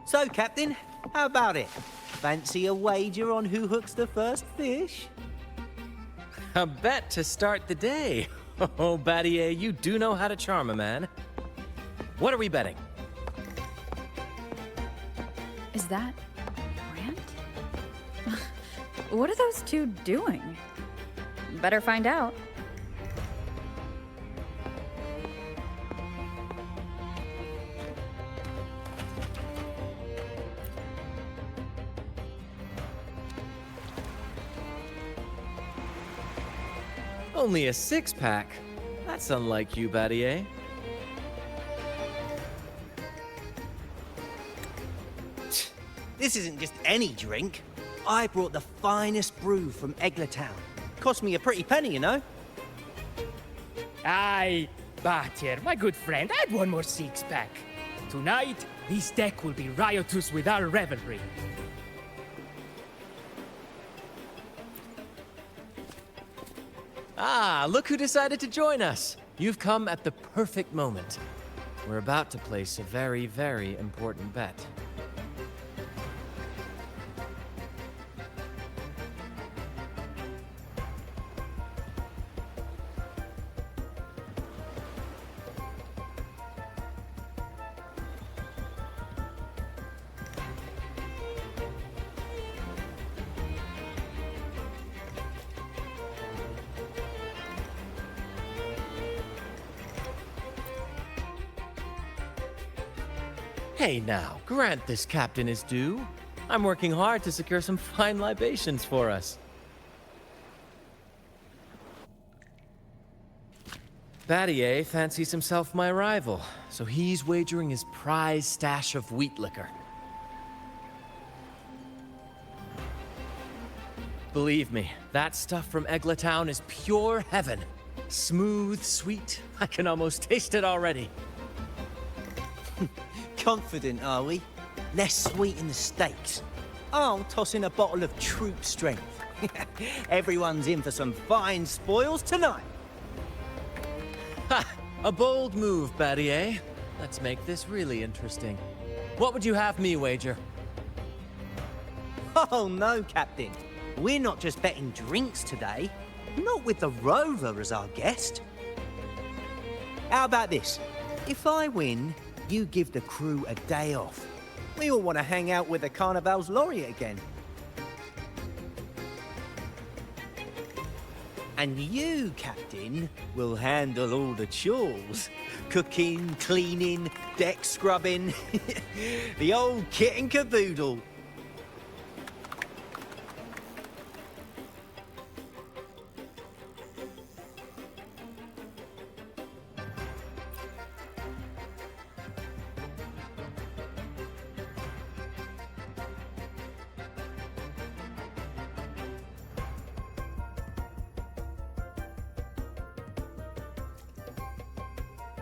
So, Captain, how about it? Fancy a wager on who hooks the first fish? A bet to start the day. Oh, Battier, you do know how to charm a man. What are we betting? Is that Brant? What are those two doing? Better find out. Only a six-pack? That's unlike you, Battier. This isn't just any drink. I brought the finest brew from Elga town. Cost me a pretty penny, you know? Aye, Battier, my good friend, add one more six-pack. Tonight, this deck will be riotous with our revelry. Ah, look who decided to join us. You've come at the perfect moment. We're about to place a very, very important bet. Hey now, grant this captain his due. I'm working hard to secure some fine libations for us. Battier fancies himself my rival, so he's wagering his prize stash of wheat liquor. Believe me, that stuff from Elga town is pure heaven. Smooth, sweet, I can almost taste it already. Confident, are we? Less sweet in the States. I'll toss in a bottle of Troupe strength. Everyone's in for some fine spoils tonight. Ha! A bold move, Battier. Let's make this really interesting. What would you have me wager? Oh no, Captain. We're not just betting drinks today. Not with the Rover as our guest. How about this? If I win, you give the crew a day off. We all want to hang out with the Carnival's laureate again. And you, Captain, will handle all the chores. Cooking, cleaning, deck scrubbing. The old kit and caboodle.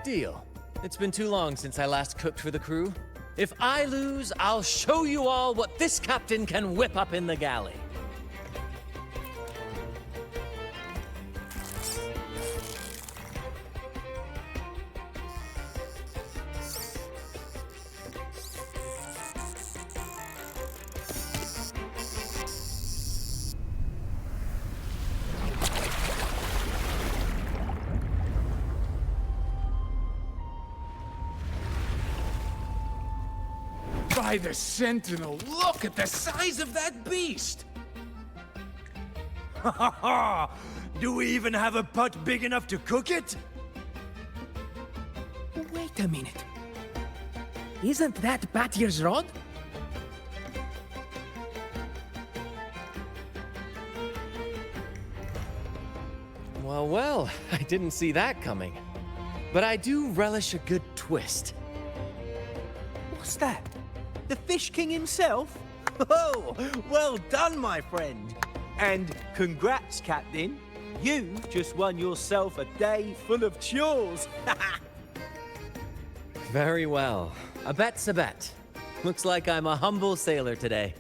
Deal. It's been too long since I last cooked for the crew. If I lose, I'll show you all what this captain can whip up in the galley. By the Sentinel, look at the size of that beast! Ha ha ha! Do we even have a pot big enough to cook it? Wait a minute. Isn't that Battier's rod? Well, well, I didn't see that coming. But I do relish a good twist. What's that? The Fish King himself? Oh, well done, my friend. And congrats, Captain. You've just won yourself a day full of chores. Very well. A bet's a bet. Looks like I'm a humble sailor today.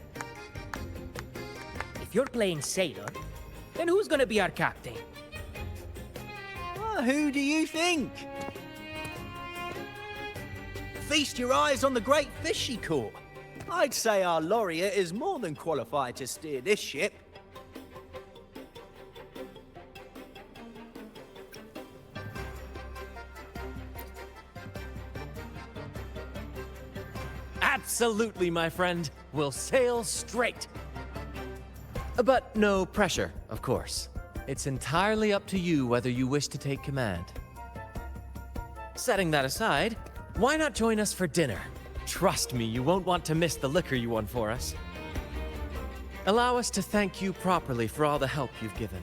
If you're playing sailor, then who's gonna be our captain? Well, who do you think? Feast your eyes on the great fish she caught. I'd say our laureate is more than qualified to steer this ship. Absolutely, my friend. We'll sail straight. But no pressure, of course. It's entirely up to you whether you wish to take command. Setting that aside, why not join us for dinner? Trust me, you won't want to miss the liquor you won for us. Allow us to thank you properly for all the help you've given.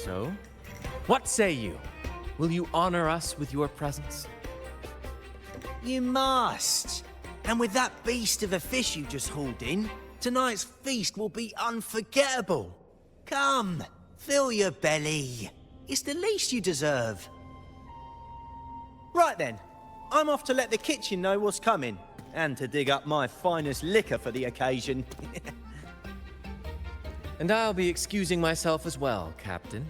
So, what say you? Will you honor us with your presence? You must. And with that beast of a fish you just hauled in, tonight's feast will be unforgettable. Come, fill your belly. It's the least you deserve. Right then, I'm off to let the kitchen know what's coming, and to dig up my finest liquor for the occasion. And I'll be excusing myself as well, Captain.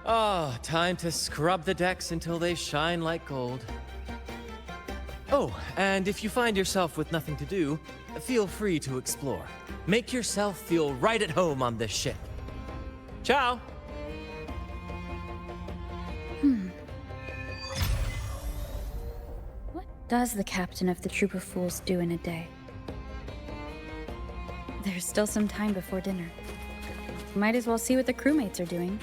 Oh, time to scrub the decks until they shine like gold. Oh, and if you find yourself with nothing to do, feel free to explore. Make yourself feel right at home on this ship. Ciao! What does the captain of the Troupe of Fools do in a day? There's still some time before dinner. Might as well see what the crewmates are doing.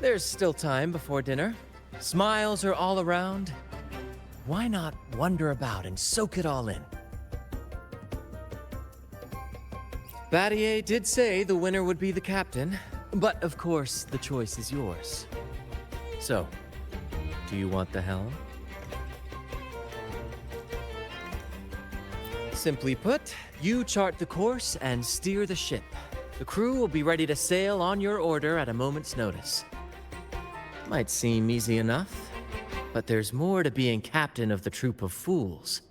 There's still time before dinner. Smiles are all around. Why not wander about and soak it all in? Battier did say the winner would be the captain, but of course the choice is yours. So, do you want the helm? Simply put, you chart the course and steer the ship. The crew will be ready to sail on your order at a moment's notice. Might seem easy enough, but there's more to being captain of the Troupe of Fools.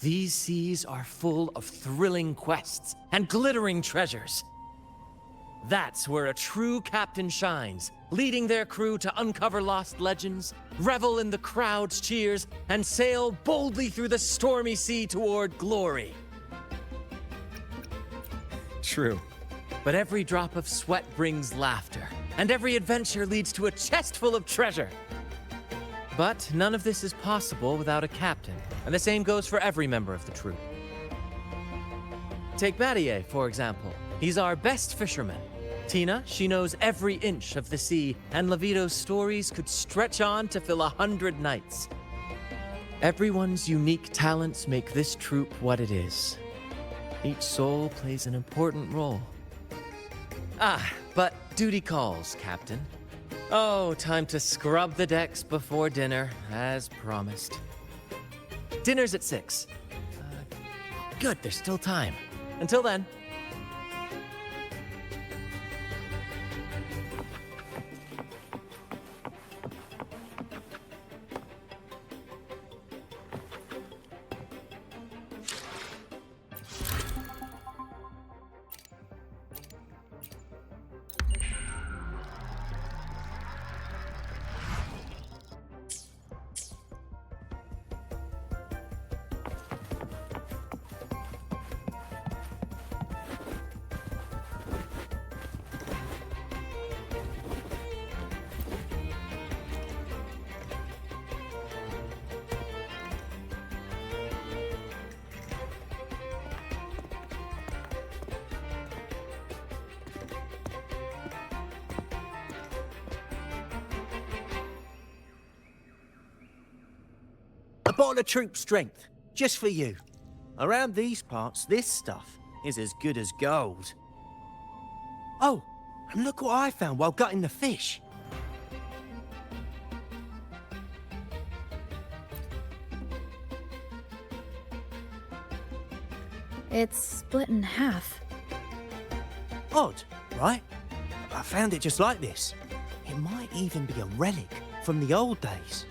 These seas are full of thrilling quests and glittering treasures. That's where a true captain shines, leading their crew to uncover lost legends, revel in the crowd's cheers, and sail boldly through the stormy sea toward glory. True. But every drop of sweat brings laughter, and every adventure leads to a chest full of treasure. But none of this is possible without a captain, and the same goes for every member of the troupe. Take Battier, for example. He's our best fisherman. Tina, she knows every inch of the sea, and Levito's stories could stretch on to fill 100 nights. Everyone's unique talents make this troupe what it is. Each soul plays an important role. Ah, but duty calls, Captain. Oh, time to scrub the decks before dinner, as promised. Dinner's at 6. Good, there's still time. Until then. A bottle of troop strength, just for you. Around these parts, this stuff is as good as gold. Oh, and look what I found while gutting the fish. It's split in half. Odd, right? I found it just like this. It might even be a relic from the old days.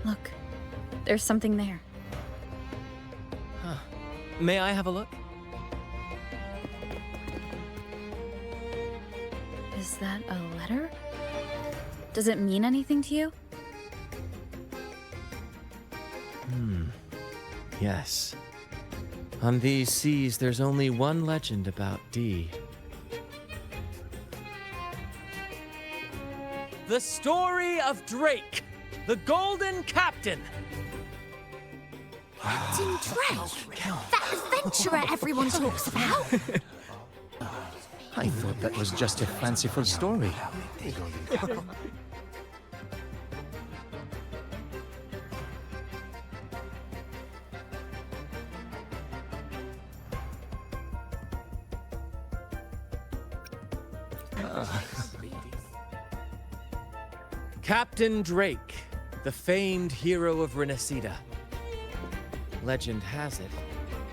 Look, there's something there. May I have a look? Is that a letter? Does it mean anything to you? Yes. On these seas, there's only one legend about Dee. The story of Drake, the Golden Captain. Captain Drake? That adventurer everyone talks about? I thought that was just a fanciful story. Captain Drake, the famed hero of Renacida. Legend has it,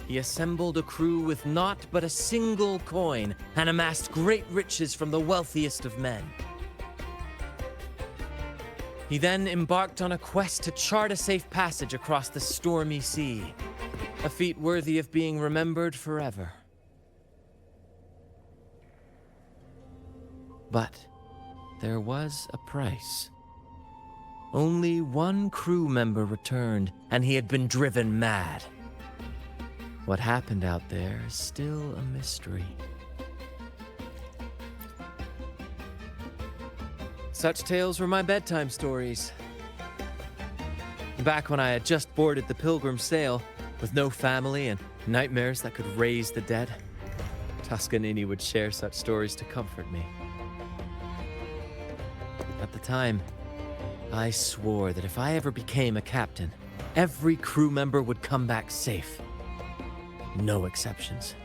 he assembled a crew with naught but a single coin and amassed great riches from the wealthiest of men. He then embarked on a quest to chart a safe passage across the stormy sea, a feat worthy of being remembered forever. But there was a price. Only one crew member returned, and he had been driven mad. What happened out there is still a mystery. Such tales were my bedtime stories. Back when I had just boarded the Pilgrim sail, with no family and nightmares that could raise the dead, Toscanini would share such stories to comfort me. At the time, I swore that if I ever became a captain, every crew member would come back safe. No exceptions.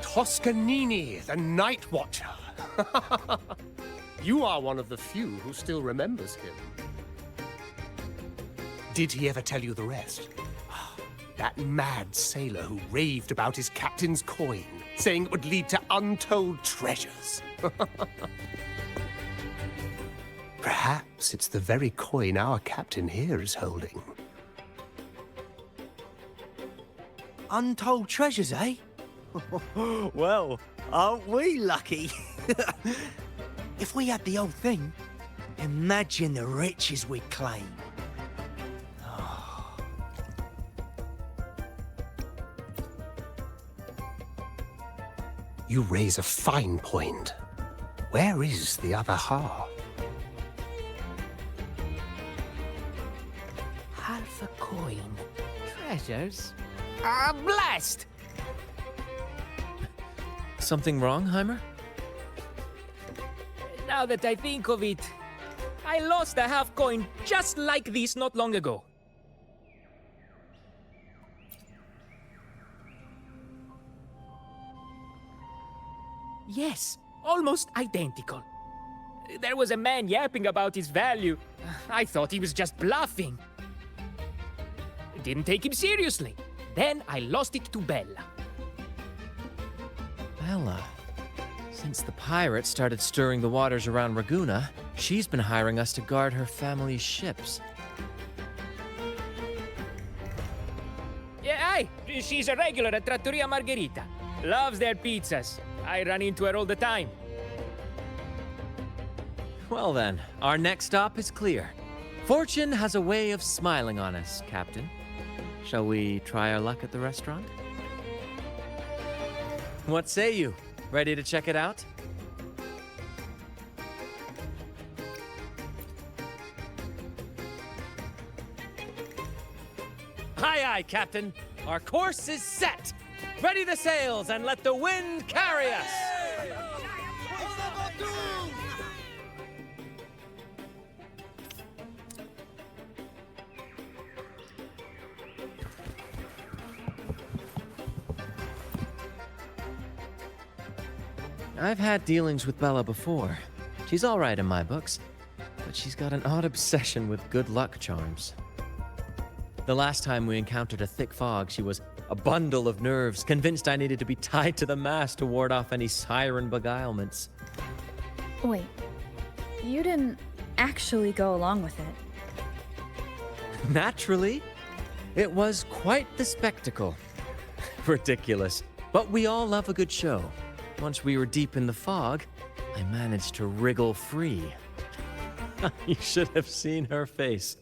Toscanini, the Night Watcher. You are one of the few who still remembers him. Did he ever tell you the rest? That mad sailor who raved about his captain's coin, saying it would lead to untold treasures. Perhaps it's the very coin our captain here is holding. Untold treasures, eh? Well, aren't we lucky? If we had the old thing, imagine the riches we'd claim. You raise a fine point. Where is the other half? Half a coin. Treasures? Blast! Something wrong, Heimer? Now that I think of it, I lost a half coin just like this not long ago. Yes, almost identical. There was a man yapping about his value. I thought he was just bluffing. Didn't take him seriously. Then I lost it to Bella. Bella. Since the pirates started stirring the waters around Raguna, she's been hiring us to guard her family's ships. Yeah, aye. She's a regular at Trattoria Margherita. Loves their pizzas. I run into her all the time. Well then, our next stop is clear. Fortune has a way of smiling on us, Captain. Shall we try our luck at the restaurant? What say you? Ready to check it out? Aye, aye, Captain. Our course is set. Ready the sails and let the wind carry us. I've had dealings with Bella before. She's all right in my books, but she's got an odd obsession with good luck charms. The last time we encountered a thick fog, she was a bundle of nerves, convinced I needed to be tied to the mast to ward off any siren beguilements. Wait, you didn't actually go along with it? Naturally. It was quite the spectacle. Ridiculous. But we all love a good show. Once we were deep in the fog, I managed to wriggle free. You should have seen her face.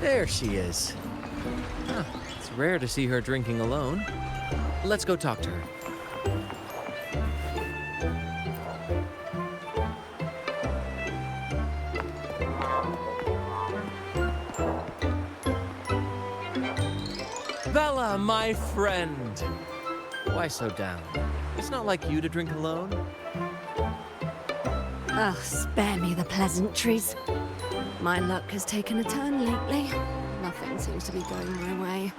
There she is. Huh, it's rare to see her drinking alone. Let's go talk to her. Bella, my friend. Why so down? It's not like you to drink alone. Oh, spare me the pleasantries. My luck has taken a turn lately. Nothing seems to be going my way.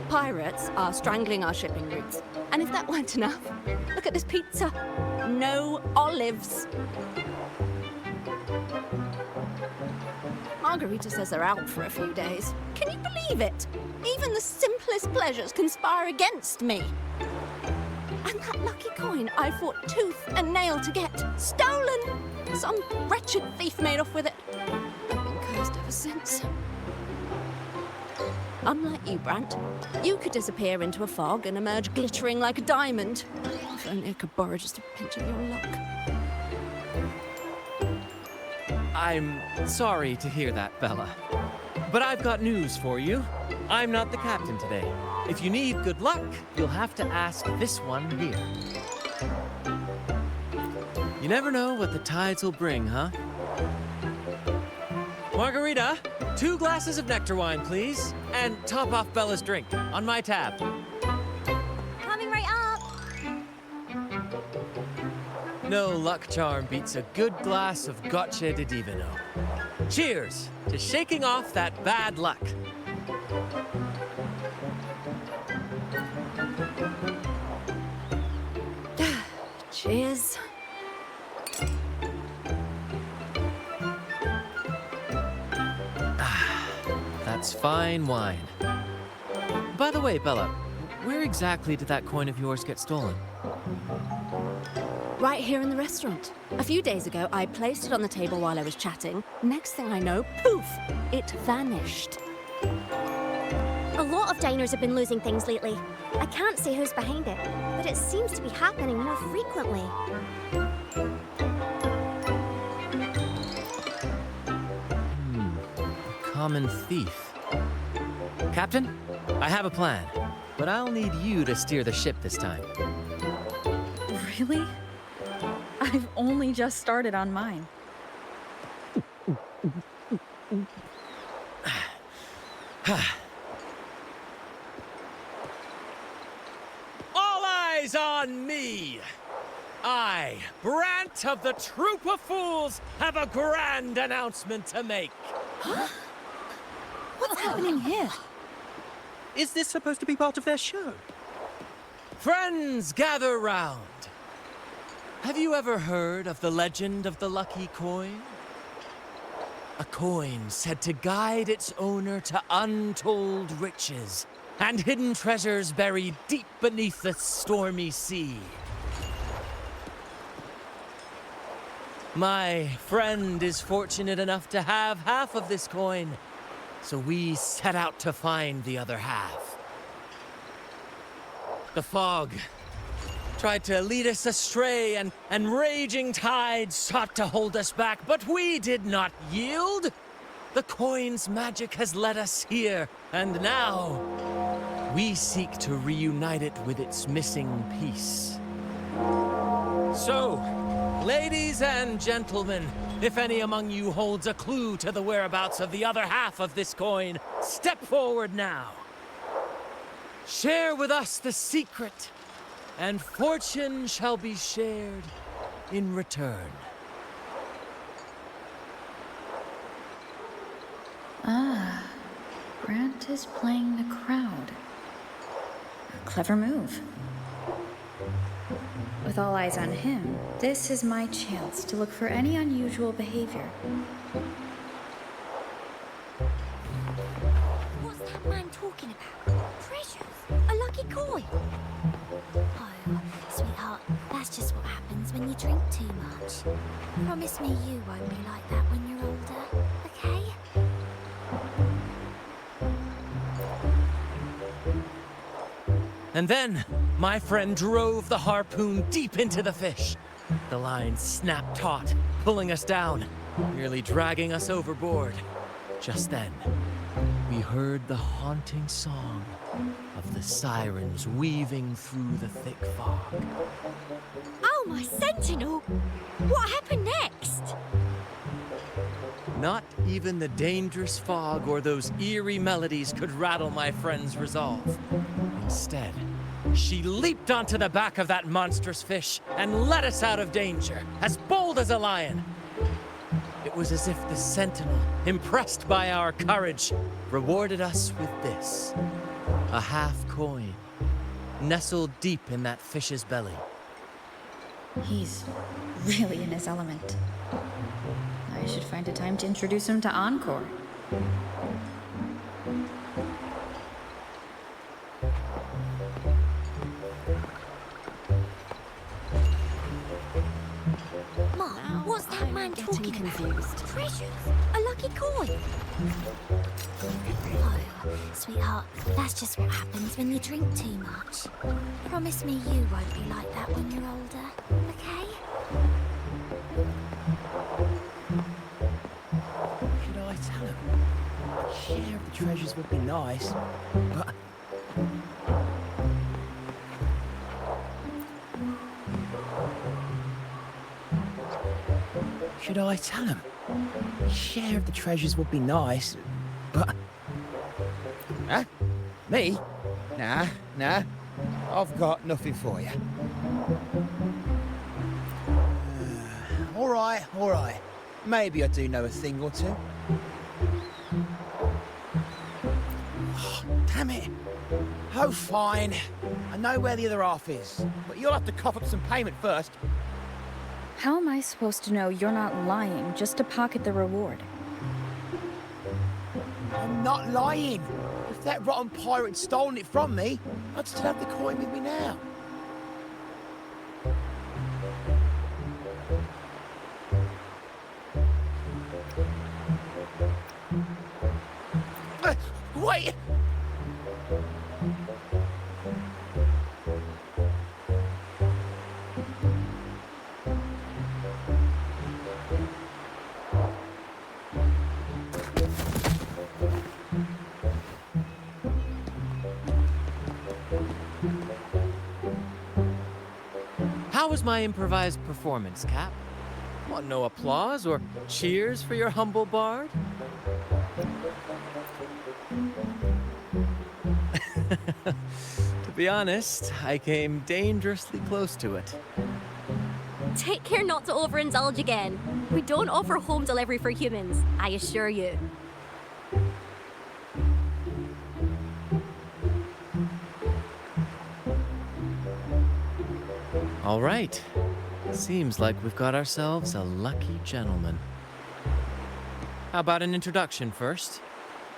Pirates are strangling our shipping routes. And if that weren't enough, look at this pizza. No olives. Margherita says they're out for a few days. Can you believe it? Even the simplest pleasures conspire against me. And that lucky coin I fought tooth and nail to get, stolen! Some wretched thief made off with it. I've been cursed ever since. Unlike you, Brant, you could disappear into a fog and emerge glittering like a diamond. If only I could borrow just a pinch of your luck. I'm sorry to hear that, Bella. But I've got news for you. I'm not the captain today. If you need good luck, you'll have to ask this one here. You never know what the tides will bring, huh? Margarita, 2 glasses of nectar wine, please. And top off Bella's drink on my tab. Coming right up! No luck charm beats a good glass of gocce di divino. Cheers to shaking off that bad luck. Cheers. That's fine wine. By the way, Bella, where exactly did that coin of yours get stolen? Right here in the restaurant. A few days ago, I placed it on the table while I was chatting. Next thing I know, poof, it vanished. A lot of diners have been losing things lately. I can't say who's behind it, but it seems to be happening more frequently. A common thief. Captain, I have a plan, but I'll need you to steer the ship this time. Really? I've only just started on mine. All eyes on me! I, Brant of the Troupe of Fools, have a grand announcement to make. What's happening here? Is this supposed to be part of their show? Friends, gather round. Have you ever heard of the legend of the lucky coin? A coin said to guide its owner to untold riches and hidden treasures buried deep beneath the stormy sea. My friend is fortunate enough to have half of this coin, so we set out to find the other half. The fog tried to lead us astray, and raging tides sought to hold us back, but we did not yield. The coin's magic has led us here, and now we seek to reunite it with its missing piece. So, Ladies and gentlemen, if any among you holds a clue to the whereabouts of the other half of this coin, step forward now. Share with us the secret, and fortune shall be shared in return. Ah, Brant is playing the crowd. A clever move. With all eyes on him, this is my chance to look for any unusual behavior. What's that man talking about? Treasures? A lucky coin? Oh, sweetheart, that's just what happens when you drink too much. Promise me you won't be like that when you're older, okay? And then, my friend drove the harpoon deep into the fish. The line snapped taut, pulling us down, nearly dragging us overboard. Just then, we heard the haunting song of the sirens weaving through the thick fog. Oh, my sentinel! What happened next? Not even the dangerous fog or those eerie melodies could rattle my friend's resolve. Instead, she leaped onto the back of that monstrous fish and led us out of danger, as bold as a lion. It was as if the sentinel, impressed by our courage, rewarded us with this. A half coin, nestled deep in that fish's belly. He's really in his element. I should find a time to introduce him to Encore. Mom, what's that man talking confused? Treasures? A lucky coin? Oh, sweetheart, that's just what happens when you drink too much. Promise me you won't be like that when you're older, okay? Should I tell him? Share of the treasures would be nice, but... Should I tell him? Share of the treasures would be nice, but... Huh? Me? Nah. I've got nothing for you. All right. Maybe I do know a thing or two. Oh, damn it. Oh, fine. I know where the other half is, but you'll have to cough up some payment first. How am I supposed to know you're not lying just to pocket the reward? I'm not lying. If that rotten pirate had stolen it from me, I'd still have the coin with me now. Wait! How was my improvised performance, Cap? Want no applause or cheers for your humble bard? To be honest, I came dangerously close to it. Take care not to overindulge again. We don't offer home delivery for humans, I assure you. All right. Seems like we've got ourselves a lucky gentleman. How about an introduction first?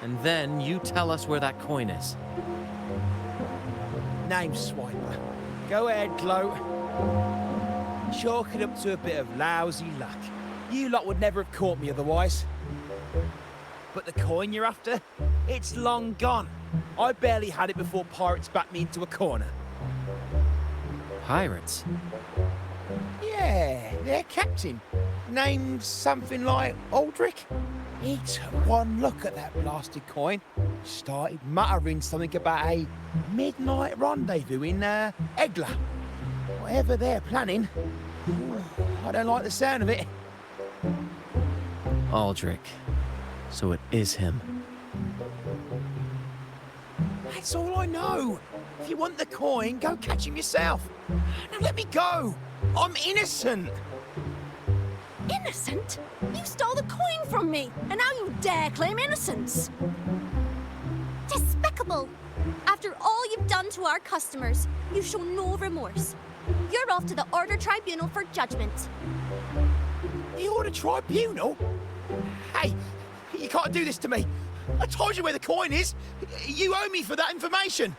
And then you tell us where that coin is. Name Swiper. Go ahead, Gloat. Chalk it up to a bit of lousy luck. You lot would never have caught me otherwise. But the coin you're after? It's long gone. I barely had it before pirates backed me into a corner. Pirates? Yeah, their captain. Named something like Aldric. He took one look at that blasted coin, started muttering something about a midnight rendezvous in Elga. Whatever they're planning, I don't like the sound of it. Aldric. So it is him. That's all I know. If you want the coin, go catch him yourself. Now let me go. I'm innocent. Innocent? You stole the coin from me, and now you dare claim innocence. Despicable! After all you've done to our customers, you show no remorse. You're off to the Order Tribunal for judgment. The Order Tribunal? Hey, you can't do this to me. I told you where the coin is. You owe me for that information.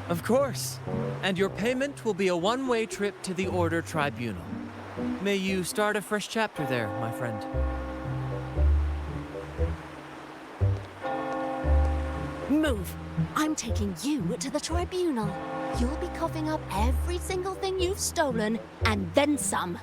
Of course. And your payment will be a one-way trip to the Order Tribunal. May you start a fresh chapter there, my friend. Move. I'm taking you to the tribunal. You'll be coughing up every single thing you've stolen, and then some.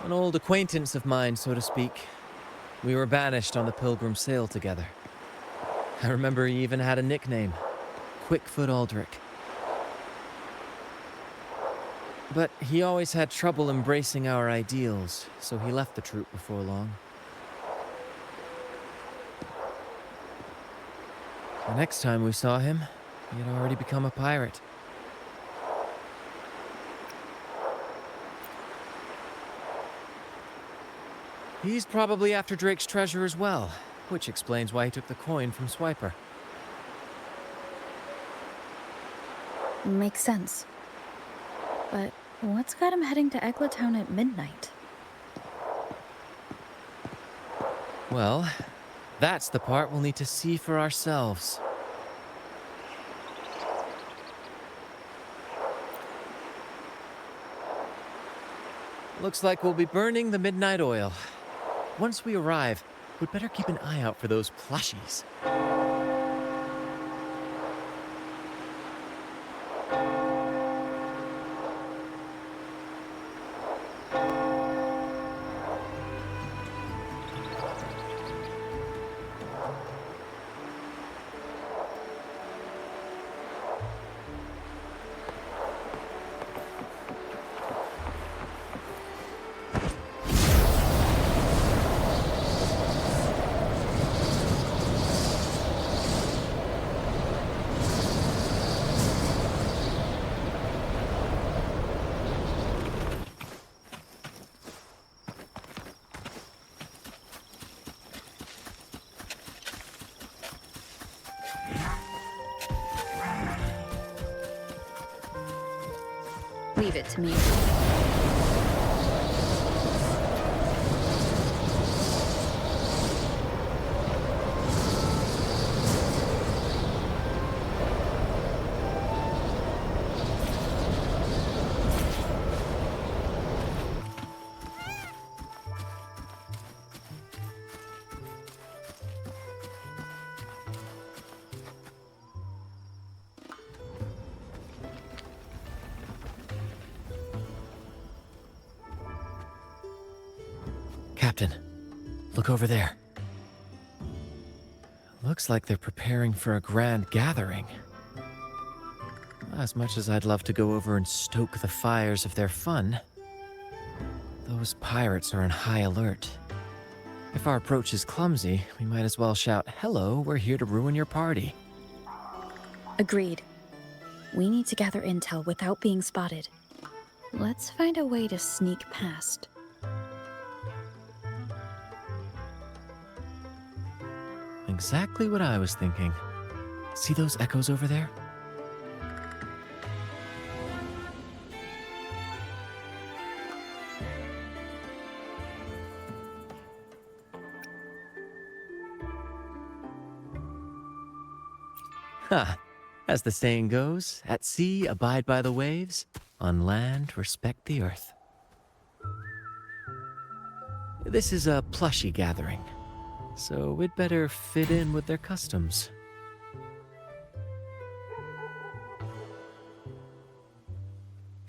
An old acquaintance of mine, so to speak. We were banished on the Pilgrim Sail together. I remember he even had a nickname, Quickfoot Aldric. But he always had trouble embracing our ideals, so he left the troupe before long. The next time we saw him, he had already become a pirate. He's probably after Drake's treasure as well, which explains why he took the coin from Swiper. Makes sense. But what's got him heading to Eglatown at midnight? Well, that's the part we'll need to see for ourselves. Looks like we'll be burning the midnight oil. Once we arrive, we'd better keep an eye out for those plushies. Leave it to me. Captain, look over there. Looks like they're preparing for a grand gathering. As much as I'd love to go over and stoke the fires of their fun, those pirates are on high alert. If our approach is clumsy, we might as well shout, "Hello, we're here to ruin your party." Agreed. We need to gather intel without being spotted. Let's find a way to sneak past. Exactly what I was thinking. See those echoes over there? Ha! As the saying goes, at sea abide by the waves, on land respect the earth. This is a plushy gathering, so we'd better fit in with their customs.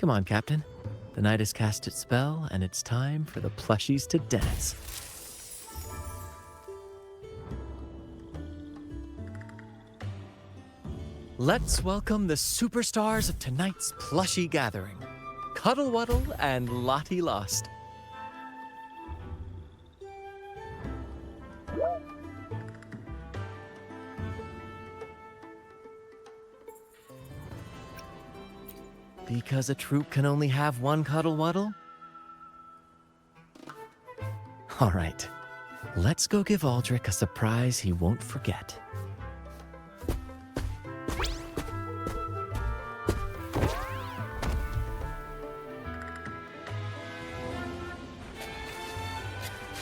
Come on, Captain. The night has cast its spell, and it's time for the plushies to dance. Let's welcome the superstars of tonight's plushie gathering, Cuddle Wuddle and Lottie Lost. Because a troupe can only have one Cuddle Wuddle? All right, let's go give Aldric a surprise he won't forget.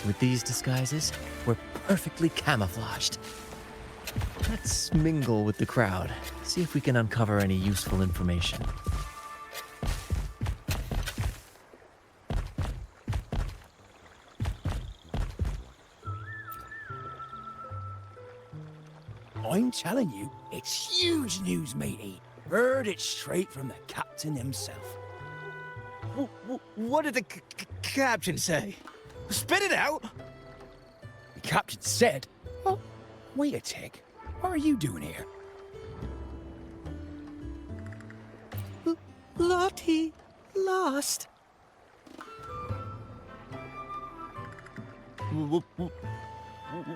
With these disguises, we're perfectly camouflaged. Let's mingle with the crowd, see if we can uncover any useful information. I'm telling you, it's huge news, matey. Heard it straight from the captain himself. What did the captain say? Spit it out! The captain said... Oh, wait a tick. What are you doing here? Lottie lost.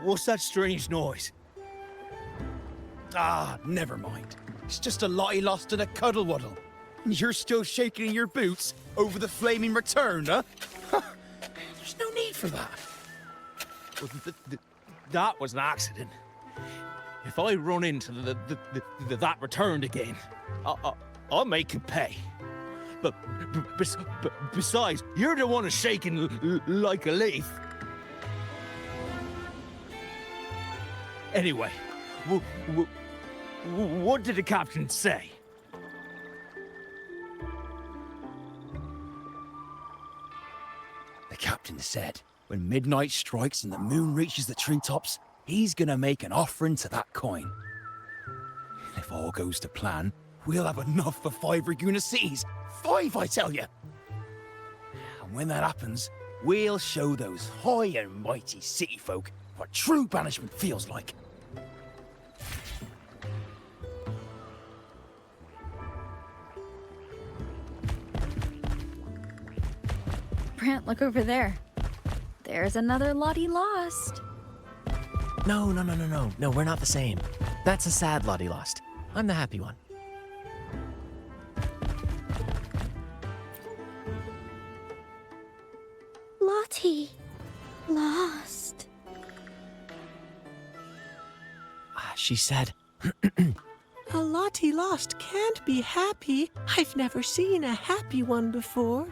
What's that strange noise? Ah, never mind. It's just a Lottie lost to the Cuddle Wuddle. And you're still shaking in your boots over the flaming return, huh? There's no need for that. Well, that was an accident. If I run into that returned again, I'll make him pay. But besides, you're the one who's shaking like a leaf. Anyway, what did the captain say? The captain said, when midnight strikes and the moon reaches the treetops, he's gonna make an offering to that coin. And if all goes to plan, we'll have enough for 5 Raguna cities. 5, I tell you! And when that happens, we'll show those high and mighty city folk what true banishment feels like. Brant, look over there. There's another Lottie lost. No, we're not the same. That's a sad Lottie Lost. I'm the happy one. Lottie lost. She said, A Lottie lost can't be happy. I've never seen a happy one before.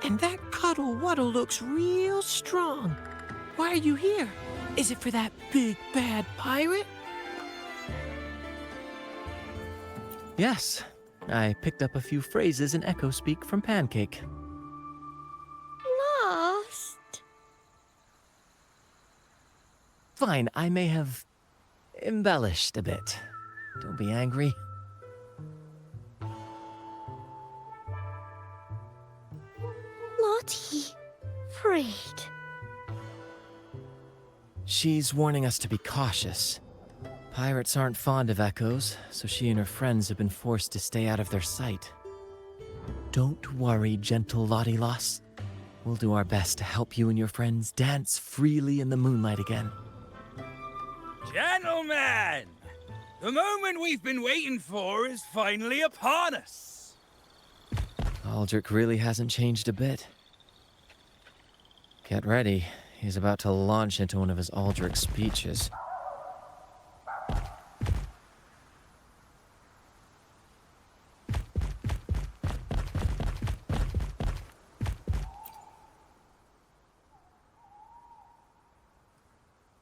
And that Cuddle Wuddle looks real strong. Why are you here? Is it for that big bad pirate? yes, I picked up a few phrases in Echo Speak from Pancake. Lost. Fine, I may have embellished a bit. Don't be angry. Lottie. Freed. She's warning us to be cautious. Pirates aren't fond of echoes, so she and her friends have been forced to stay out of their sight. Don't worry, gentle Lottie Lost. We'll do our best to help you and your friends dance freely in the moonlight again. Gentlemen! The moment we've been waiting for is finally upon us. Aldric really hasn't changed a bit. Get ready. He's about to launch into one of his Aldric speeches.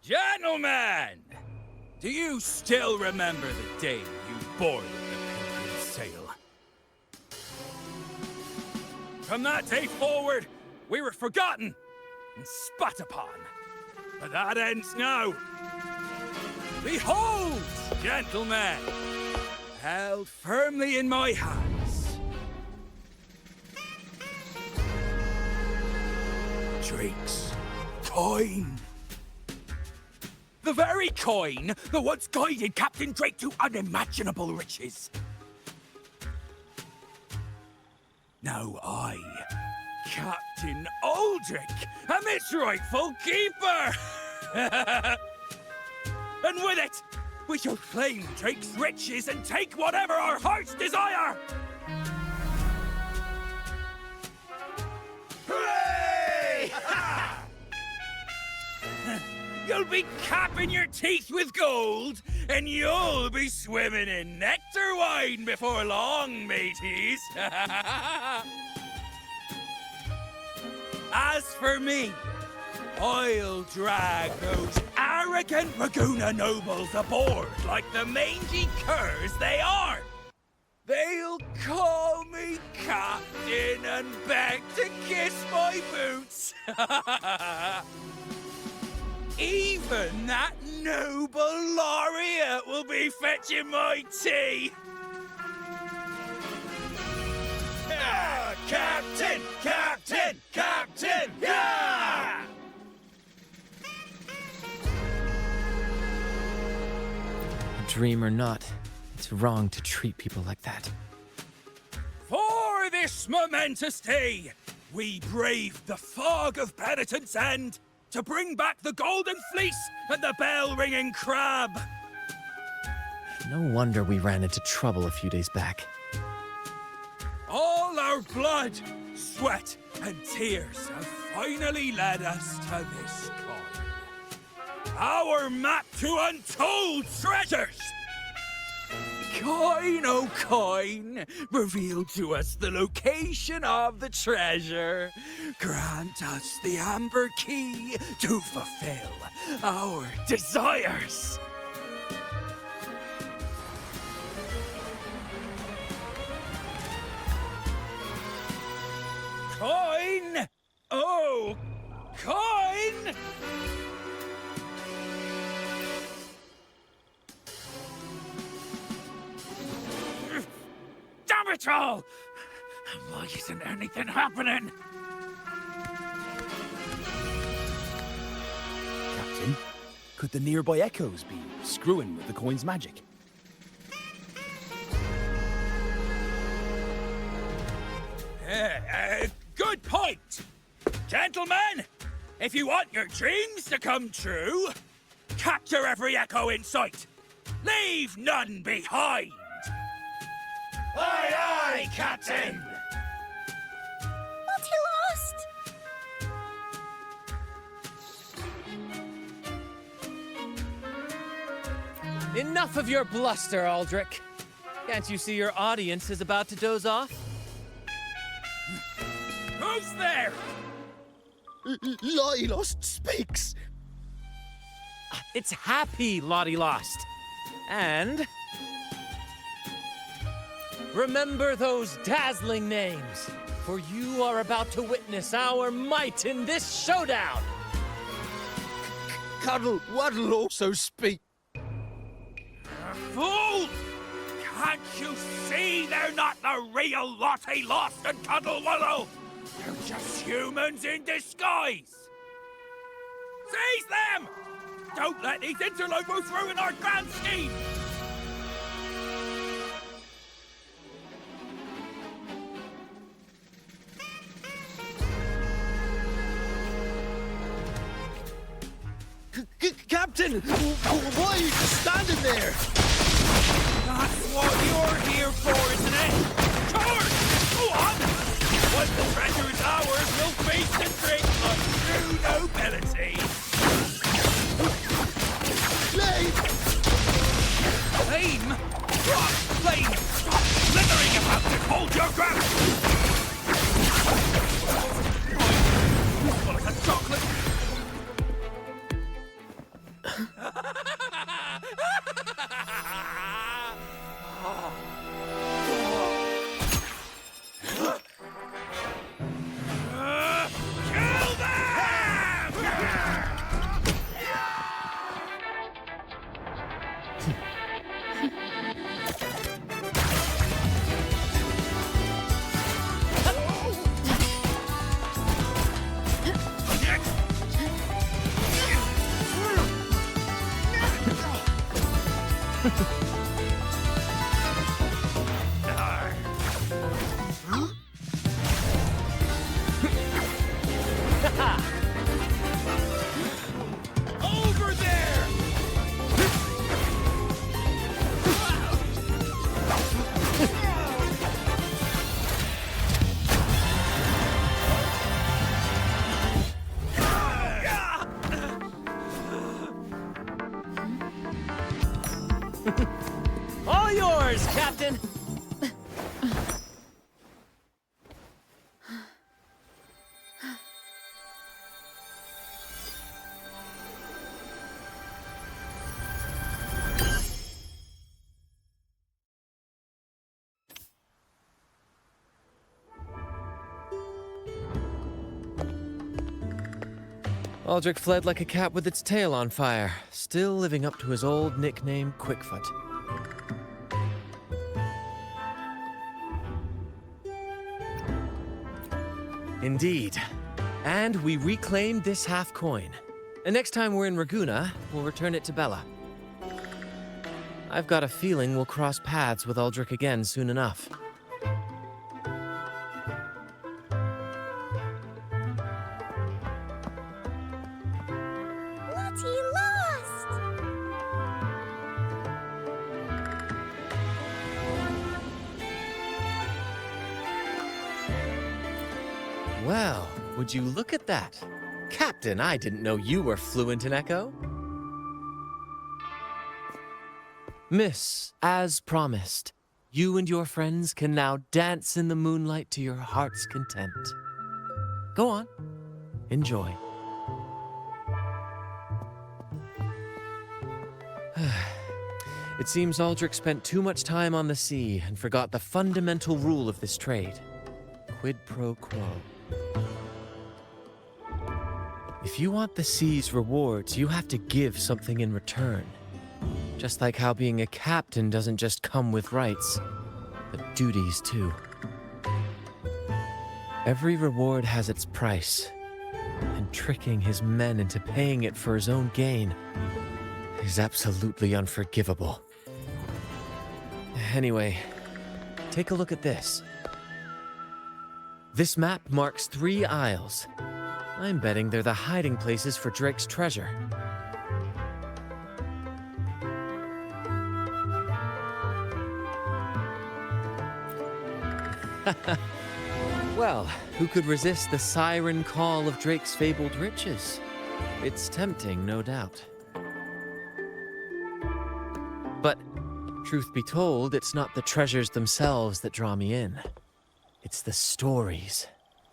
Gentlemen! Do you still remember the day you boarded the Pilgrim's Sail? From that day forward, we were forgotten and spat upon. But that ends now. Behold, gentlemen, held firmly in my hands. Drake's coin. The very coin that once guided Captain Drake to unimaginable riches. Now I, Captain Aldric, am its rightful keeper! And with it, we shall claim Drake's riches and take whatever our hearts desire! Hooray! You'll be capping your teeth with gold, and you'll be swimming in nectar wine before long, mateys. As for me, I'll drag those arrogant Raguna nobles aboard like the mangy curs they are. They'll call me captain and beg to kiss my boots. Even that noble laureate will be fetching my tea. Captain! Captain! Captain! Yeah! Dream or not, it's wrong to treat people like that. For this momentous day, we braved the fog of penitence and to bring back the golden fleece and the bell-ringing crab. No wonder we ran into trouble a few days back. All our blood, sweat, and tears have finally led us to this coin. Our map to untold treasures! Coin, oh coin, reveal to us the location of the treasure. Grant us the amber key to fulfill our desires. Coin! Oh, coin! Damn it all! Why isn't anything happening? Captain, could the nearby echoes be screwing with the coin's magic? Good point! Gentlemen, if you want your dreams to come true, capture every echo in sight. Leave none behind! Aye, aye, Captain! What he lost? Enough of your bluster, Aldric. Can't you see your audience is about to doze off? Who's there? Lottie Lost speaks. It's happy Lottie Lost. And remember those dazzling names, for you are about to witness our might in this showdown. Cuddle Waddle also speak. Fool! Can't you see they're not the real Lottie Lost and Cuddle Waddle? They're just humans in disguise! Seize them! Don't let these interlopers ruin our grand scheme! Captain, why are you just standing there? That's what you're here for, isn't it? Coward! Go on! Once the treasure is ours, we'll feast and drink like true nobility. Flame! Flame? What flame? Stop slithering about it! Hold your ground! Full of chocolate! Kill them! Over there! All yours, Captain! Aldric fled like a cat with its tail on fire, still living up to his old nickname, Quickfoot. Indeed. And we reclaimed this half coin. And next time we're in Ragunna, we'll return it to Bella. I've got a feeling we'll cross paths with Aldric again soon enough. Bloody lost! Well, would you look at that? Captain, I didn't know you were fluent in Echo. Miss, as promised, you and your friends can now dance in the moonlight to your heart's content. Go on, enjoy. It seems Aldrich spent too much time on the sea and forgot the fundamental rule of this trade. Quid pro quo. If you want the sea's rewards, you have to give something in return. Just like how being a captain doesn't just come with rights, but duties too. Every reward has its price, and tricking his men into paying it for his own gain is absolutely unforgivable. Anyway, take a look at this. This map marks 3 isles. I'm betting they're the hiding places for Drake's treasure. Well, who could resist the siren call of Drake's fabled riches? It's tempting, no doubt. But, truth be told, it's not the treasures themselves that draw me in. It's the stories.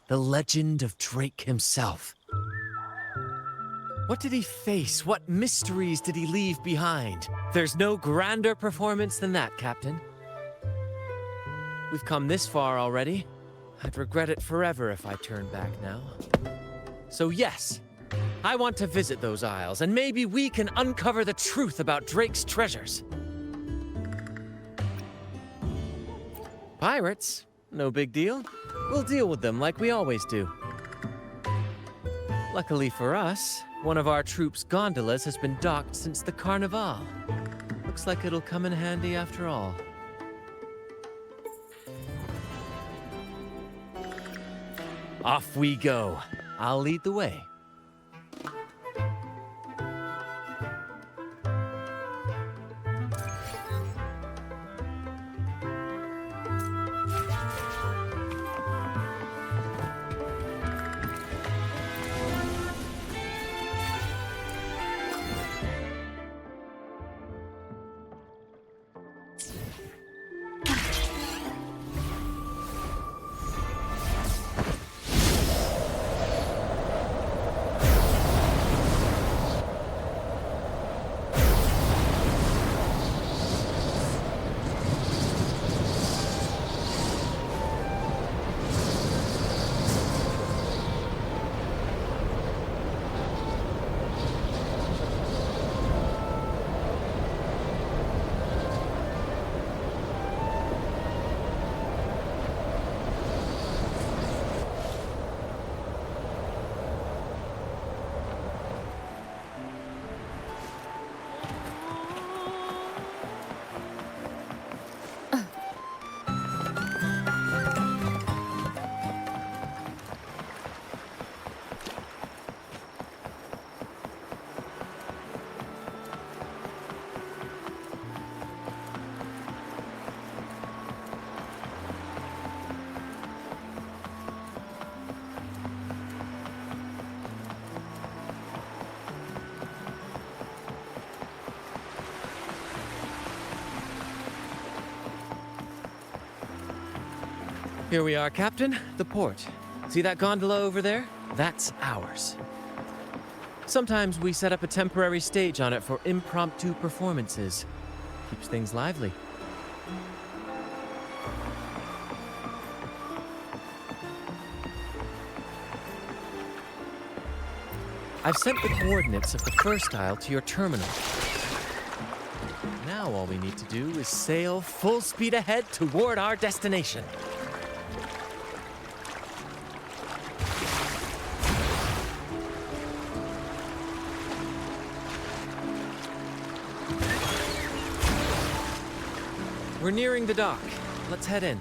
The legend of Drake himself. What did he face? What mysteries did he leave behind? There's no grander performance than that, Captain. We've come this far already. I'd regret it forever if I turned back now. So yes, I want to visit those isles, and maybe we can uncover the truth about Drake's treasures. Pirates? No big deal. We'll deal with them like we always do. Luckily for us, one of our Troupe's gondolas has been docked since the Carnival. Looks like it'll come in handy after all. Off we go. I'll lead the way. Here we are, Captain. The port. See that gondola over there? That's ours. Sometimes we set up a temporary stage on it for impromptu performances. Keeps things lively. I've sent the coordinates of the first isle to your terminal. Now all we need to do is sail full speed ahead toward our destination. We're nearing the dock. Let's head in.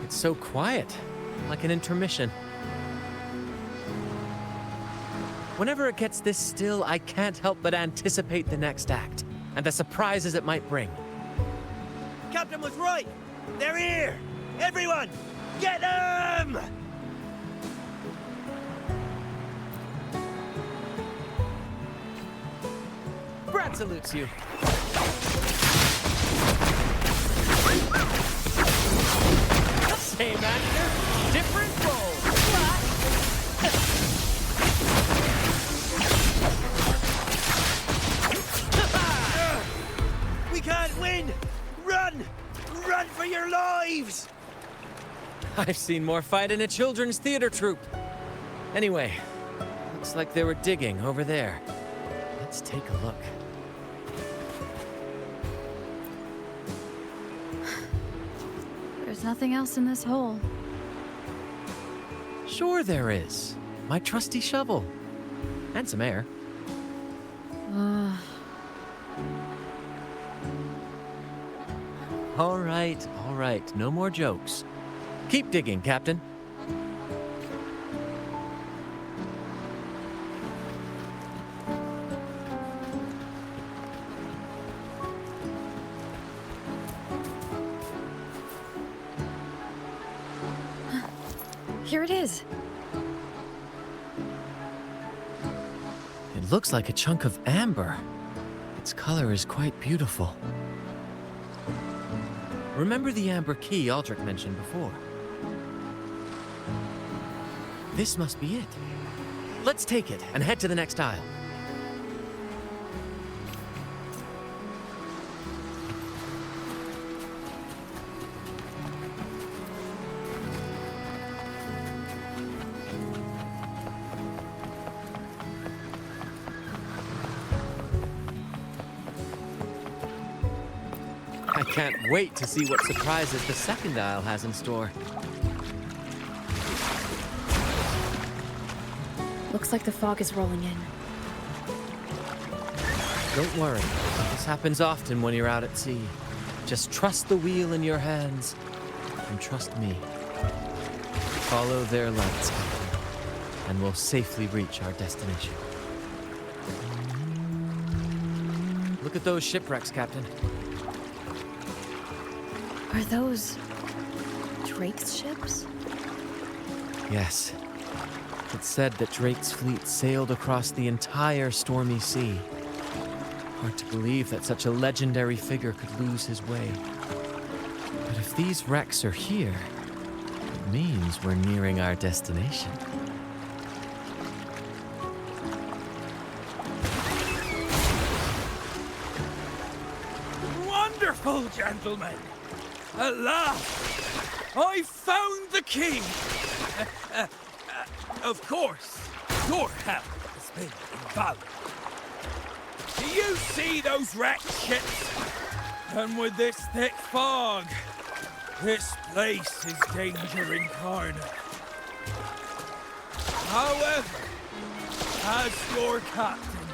It's so quiet, like an intermission. Whenever it gets this still, I can't help but anticipate the next act, and the surprises it might bring. Captain was right! They're here! Everyone, get them! Brant salutes you. Same actor, different role. We can't win! Run! Run for your lives! I've seen more fight in a children's theater troupe. Anyway, looks like they were digging over there. Let's take a look. There's nothing else in this hole. Sure there is. My trusty shovel. And some air. All right. No more jokes. Keep digging, Captain. Here it is. It looks like a chunk of amber. Its color is quite beautiful. Remember the amber key Aldric mentioned before? This must be it. Let's take it and head to the next isle. I can't wait to see what surprises the second isle has in store. Looks like the fog is rolling in. Don't worry. This happens often when you're out at sea. Just trust the wheel in your hands, and trust me. Follow their lights, Captain, and we'll safely reach our destination. Look at those shipwrecks, Captain. Are those Drake's ships? Yes. It's said that Drake's fleet sailed across the entire stormy sea. Hard to believe that such a legendary figure could lose his way. But if these wrecks are here, it means we're nearing our destination. Wonderful, gentlemen! At last, I found the key! Of course, your help has been invaluable. Do you see those wrecked ships? And with this thick fog, this place is danger incarnate. However, as your captain,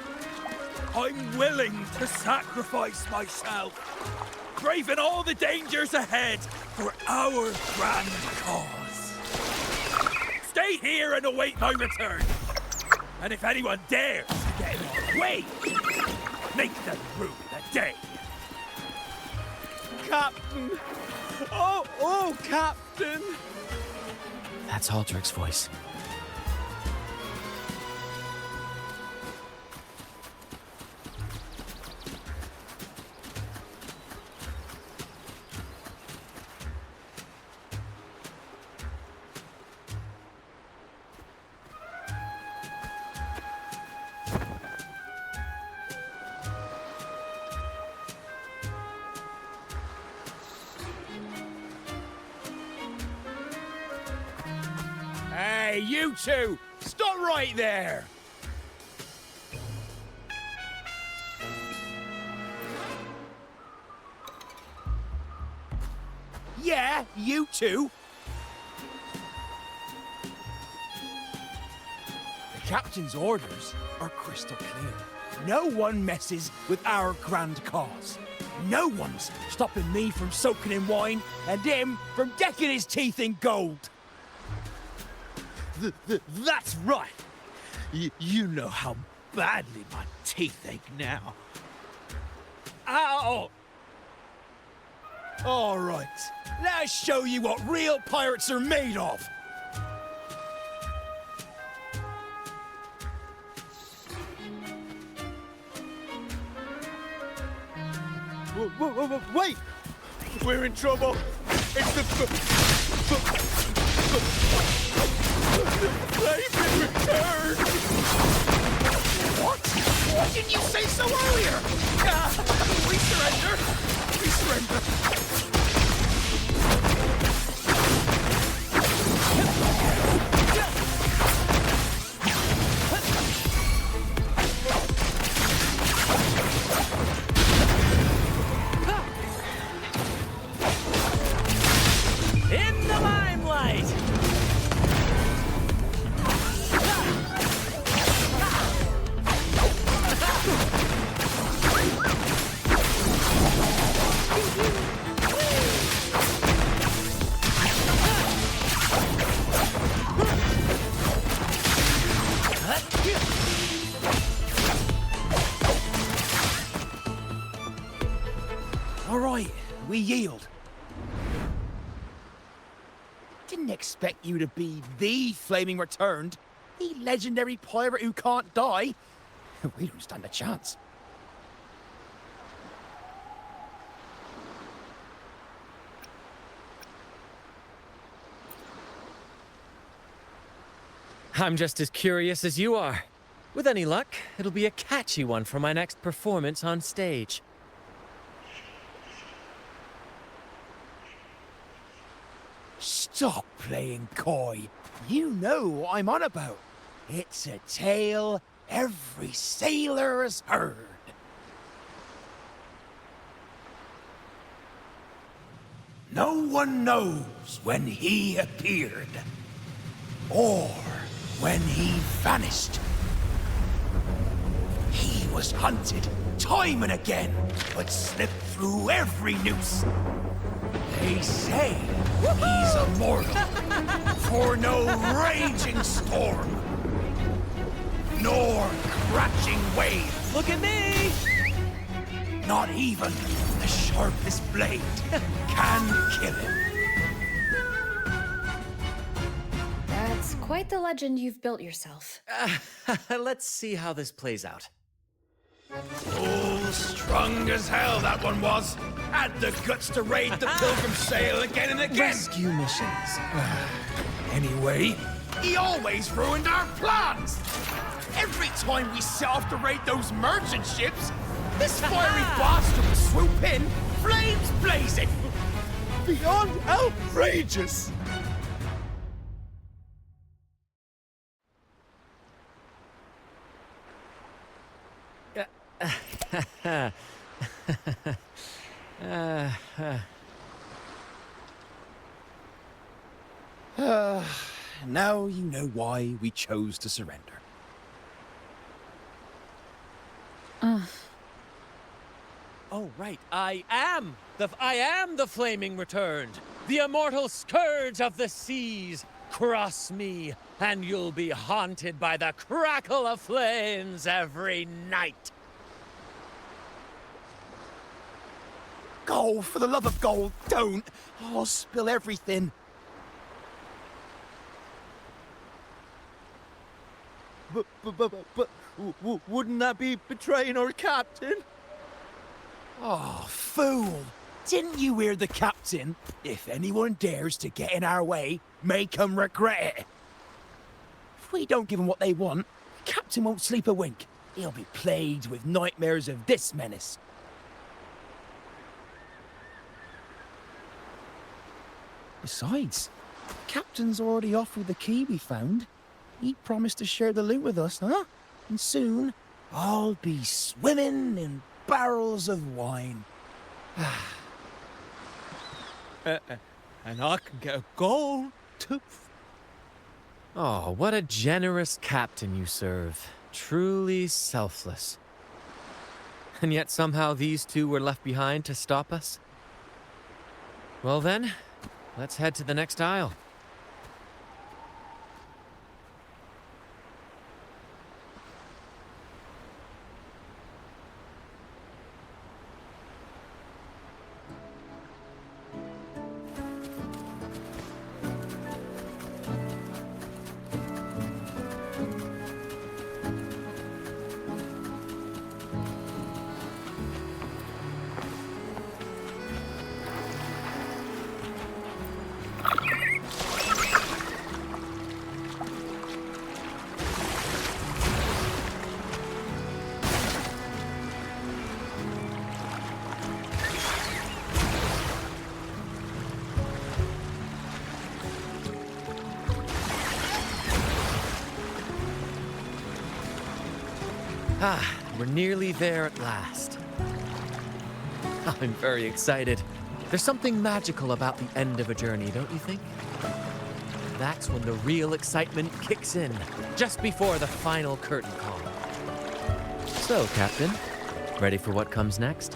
I'm willing to sacrifice myself, braving all the dangers ahead for our grand cause. Stay here and await my return. And if anyone dares to get in our way, make them rue the day. Captain! Oh, Captain! That's Aldric's voice. Hey, you two! Stop right there! Yeah, you two! The captain's orders are crystal clear. No one messes with our grand cause. No one's stopping me from soaking in wine and him from decking his teeth in gold. That's right! You know how badly my teeth ache now. Ow! All right, let's show you what real pirates are made of. Wait! We're in trouble! It's the flaming return! What? Why didn't you say so earlier? We surrender! We surrender! In the limelight! All right, we yield. Didn't expect you to be the Flaming Returned, the legendary pirate who can't die. We don't stand a chance. I'm just as curious as you are. With any luck, it'll be a catchy one for my next performance on stage. Stop playing coy. You know what I'm on about. It's a tale every sailor has heard. No one knows when he appeared, or when he vanished. He was hunted time and again, but slipped through every noose. They say he's immortal, for no raging storm, nor crashing wave. Look at me! Not even the sharpest blade can kill him. That's quite the legend you've built yourself. Let's see how this plays out. Oh, strong as hell that one was. Had the guts to raid the Pilgrim Sail again and again. Rescue missions. Anyway, he always ruined our plans. Every time we set off to raid those merchant ships, this fiery bastard would swoop in, flames blazing. Beyond outrageous! Now you know why we chose to surrender. Oh, right. I am the flaming returned, the immortal scourge of the seas. Cross me, and you'll be haunted by the crackle of flames every night. Gold, for the love of gold, don't! I'll spill everything. But wouldn't that be betraying our captain? Oh, fool! Didn't you hear the captain? If anyone dares to get in our way, make 'em regret it. If we don't give 'em what they want, the captain won't sleep a wink. He'll be plagued with nightmares of this menace. Besides, the captain's already off with the key we found. He promised to share the loot with us, huh? And soon, I'll be swimming in barrels of wine. And I can get a gold tooth. Oh, what a generous captain you serve. Truly selfless. And yet somehow these two were left behind to stop us? Well then, let's head to the next aisle. Ah, we're nearly there at last. I'm very excited. There's something magical about the end of a journey, don't you think? That's when the real excitement kicks in, just before the final curtain call. So, Captain, ready for what comes next?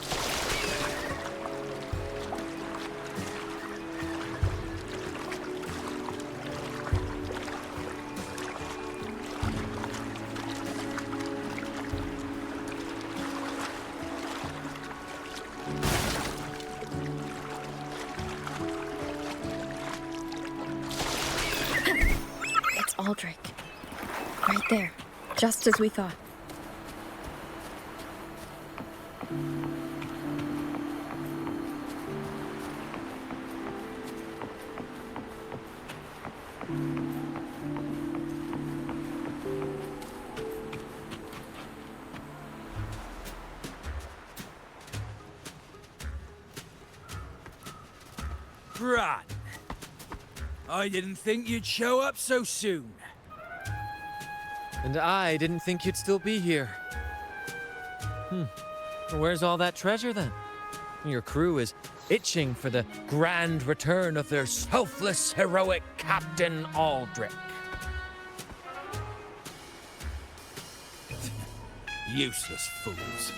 Aldric. Right there. Just as we thought. Brant, I didn't think you'd show up so soon. And I didn't think you'd still be here. Where's all that treasure then? Your crew is itching for the grand return of their selfless, heroic Captain Aldric. Useless fools.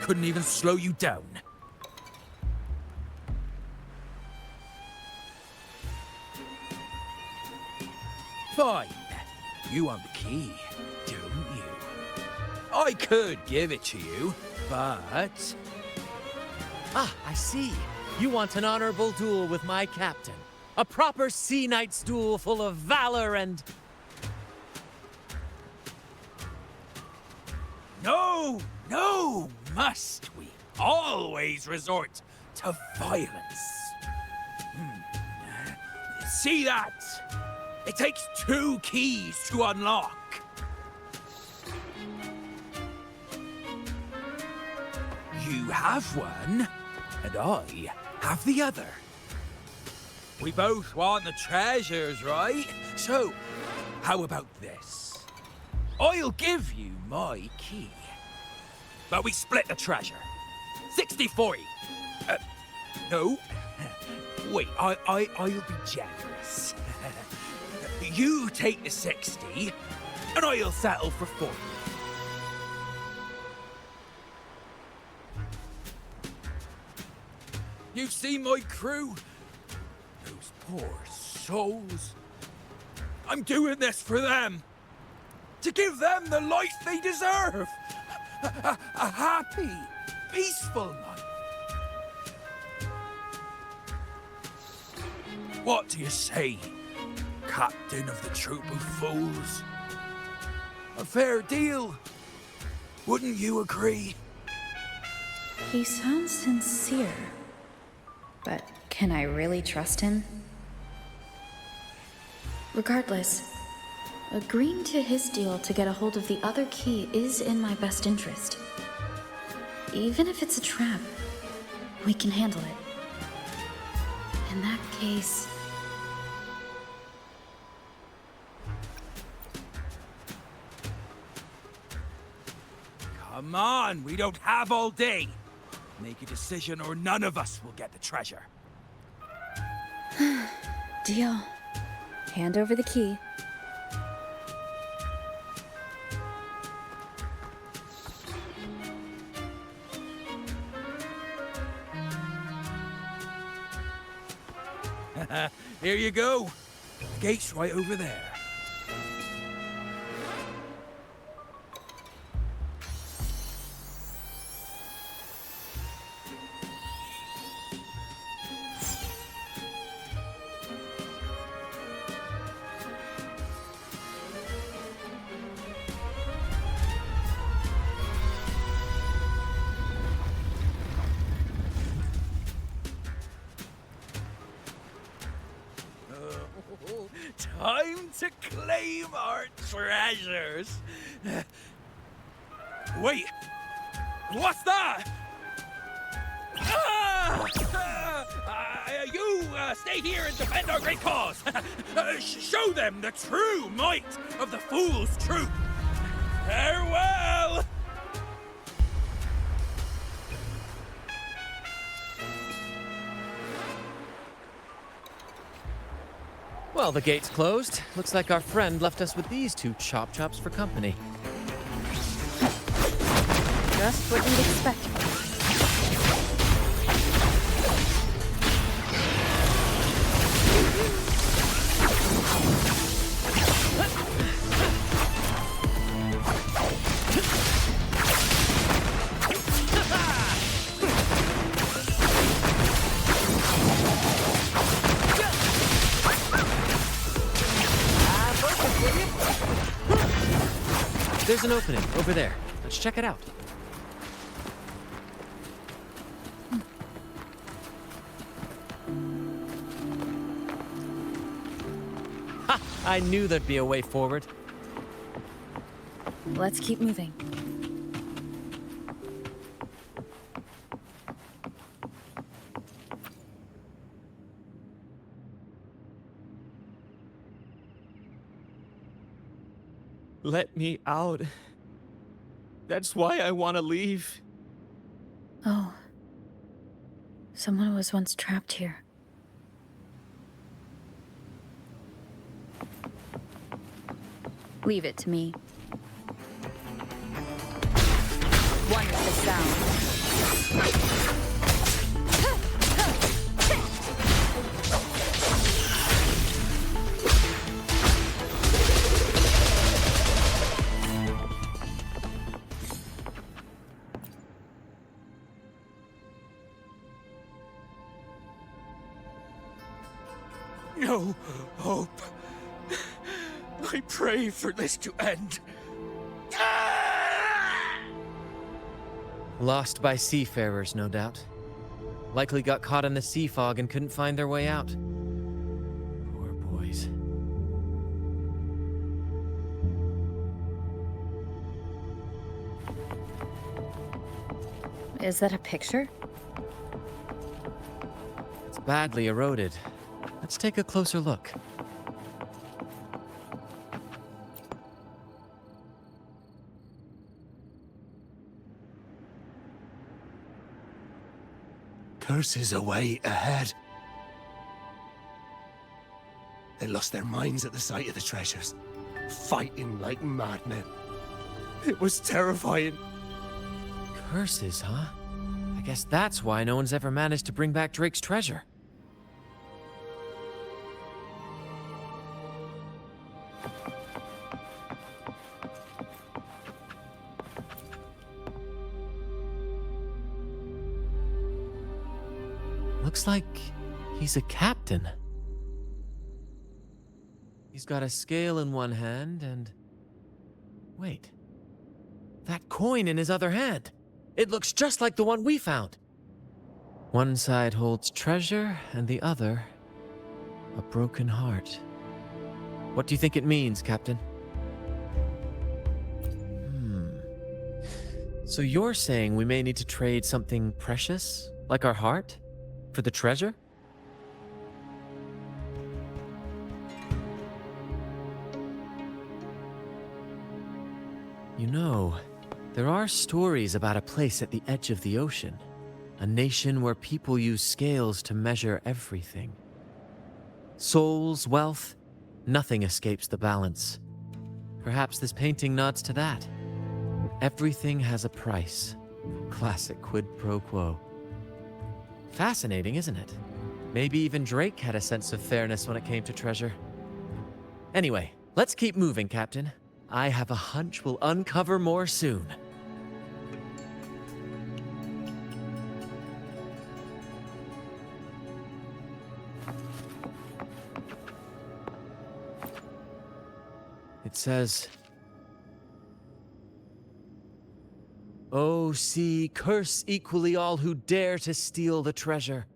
Couldn't even slow you down. Fine. You want the key, don't you? I could give it to you, but... Ah, I see. You want an honorable duel with my captain. A proper sea knight's duel full of valor and... No, no, must we always resort to violence? See that? It takes 2 keys to unlock. You have one, and I have the other. We both want the treasures, right? So, how about this? I'll give you my key. But we split the treasure. 60-40. No. Wait, I'll be generous. You take the 60, and I'll settle for 40. You see my crew? Those poor souls. I'm doing this for them. To give them the life they deserve. A happy, peaceful life. What do you say, Captain of the Troupe of Fools? A fair deal, wouldn't you agree? He sounds sincere. But can I really trust him? Regardless, agreeing to his deal to get a hold of the other key is in my best interest. Even if it's a trap, we can handle it. In that case... Come on, we don't have all day. Make a decision or none of us will get the treasure. Deal. Hand over the key. Here you go. The gate's right over there. Time to claim our treasures. Wait, what's that? You stay here and defend our great cause. Show them the true might of the Fool's Troupe. Farewell. Well, the gate's closed. Looks like our friend left us with these two chop chops for company. Just what you'd expect. There's an opening over there. Let's check it out. Ha! I knew there'd be a way forward. Let's keep moving. Let me out. That's why I want to leave. Oh. Someone was once trapped here. Leave it to me. One is the sound. No hope. I pray for this to end. Lost by seafarers, no doubt. Likely got caught in the sea fog and couldn't find their way out. Poor boys. Is that a picture? It's badly eroded. Let's take a closer look. Curses away ahead. They lost their minds at the sight of the treasures, fighting like madmen. It was terrifying. Curses, huh? I Guess that's why no one's ever managed to bring back Drake's treasure. Looks like he's a captain. He's got a scale in one hand and... Wait. That coin in his other hand. It looks just like the one we found. One side holds treasure and the other... a broken heart. What do you think it means, Captain? So you're saying we may need to trade something precious, like our heart, for the treasure? You know, there are stories about a place at the edge of the ocean. A nation where people use scales to measure everything. Souls, wealth, nothing escapes the balance. Perhaps this painting nods to that. Everything has a price. Classic quid pro quo. Fascinating, isn't it? Maybe even Drake had a sense of fairness when it came to treasure. Anyway, let's keep moving, Captain. I have a hunch we'll uncover more soon. It says, "O sea, curse equally all who dare to steal the treasure.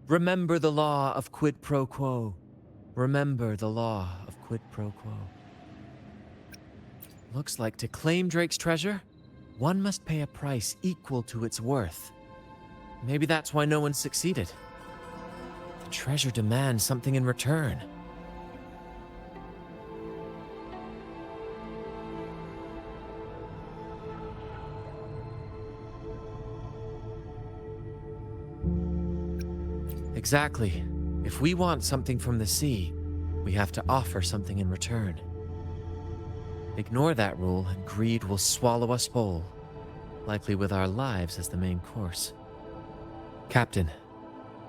Remember the law of quid pro quo. Remember the law of quid pro quo." Looks like to claim Drake's treasure, one must pay a price equal to its worth. Maybe that's why no one succeeded. The treasure demands something in return. Exactly. If we want something from the sea, we have to offer something in return. Ignore that rule and greed will swallow us whole, likely with our lives as the main course. Captain,